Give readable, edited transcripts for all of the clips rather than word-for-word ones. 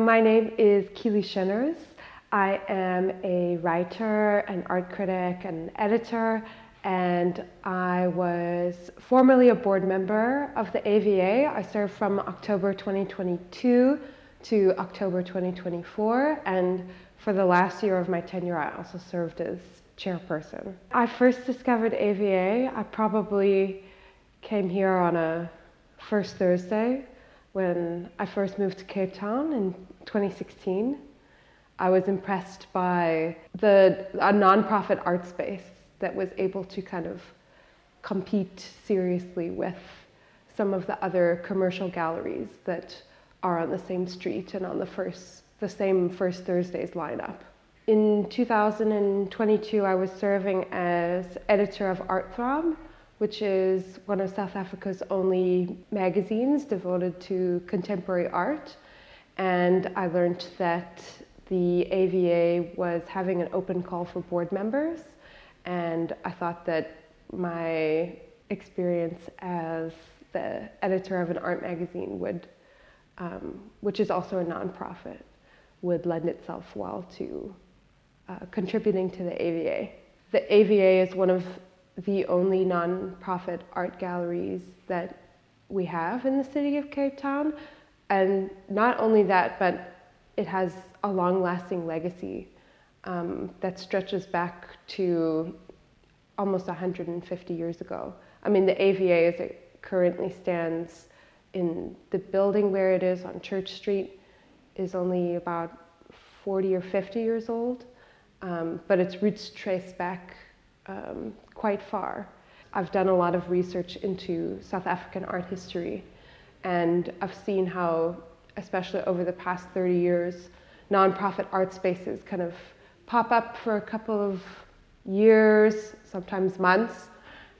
My name is Keely Shinners. I am a writer, an art critic, an editor, and I was formerly a board member of the AVA. I served from October 2022 to October 2024, and for the last year of my tenure, I also served as chairperson. I first discovered AVA. I probably came here on a first Thursday when I first moved to Cape Town in 2016. I was impressed by a nonprofit art space that was able to kind of compete seriously with some of the other commercial galleries that are on the same street and on the same First Thursdays lineup. In 2022, I was serving as editor of Art Throb, which is one of South Africa's only magazines devoted to contemporary art. And I learned that the AVA was having an open call for board members. And I thought that my experience as the editor of an art magazine would, which is also a nonprofit, would lend itself well to contributing to the AVA. The AVA is one of the only non-profit art galleries that we have in the city of Cape Town. And not only that, but it has a long-lasting legacy that stretches back to almost 150 years ago. I mean, the AVA, as it currently stands in the building where it is on Church Street, is only about 40 or 50 years old, but its roots trace back quite far. I've done a lot of research into South African art history, and I've seen how, especially over the past 30 years, nonprofit art spaces kind of pop up for a couple of years, sometimes months,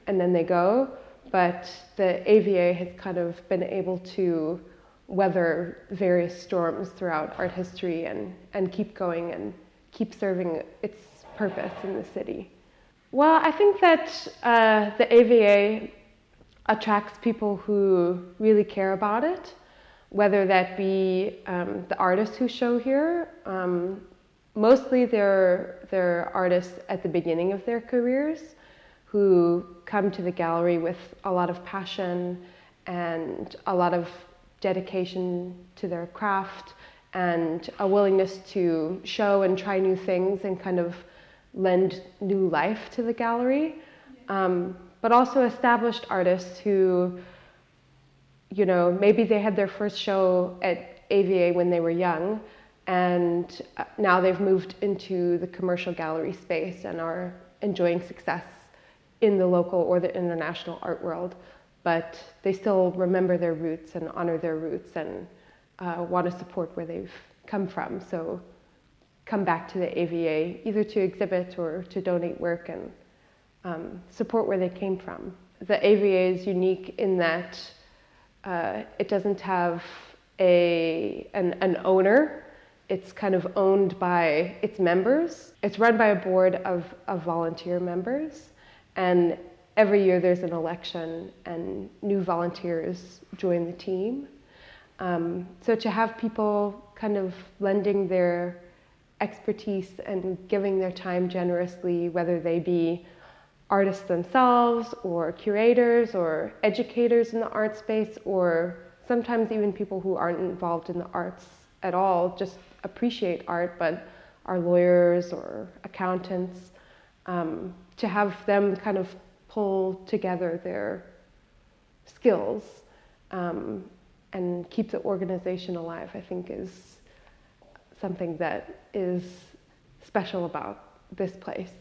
and then they go. But the AVA has kind of been able to weather various storms throughout art history and keep going and keep serving its purpose in the city. Well, I think that the AVA attracts people who really care about it, whether that be the artists who show here. Mostly they're artists at the beginning of their careers who come to the gallery with a lot of passion and a lot of dedication to their craft and a willingness to show and try new things and kind of lend new life to the gallery, but also established artists who, you know, maybe they had their first show at AVA when they were young, and now they've moved into the commercial gallery space and are enjoying success in the local or the international art world, but they still remember their roots and honor their roots and want to support where they've come from. So come back to the AVA either to exhibit or to donate work and support where they came from. The AVA is unique in that it doesn't have an owner. It's kind of owned by its members. It's run by a board of volunteer members, and every year there's an election and new volunteers join the team. So to have people kind of lending their expertise and giving their time generously, whether they be artists themselves or curators or educators in the art space, or sometimes even people who aren't involved in the arts at all, just appreciate art but are lawyers or accountants, to have them kind of pull together their skills and keep the organization alive, I think is something that is special about this place.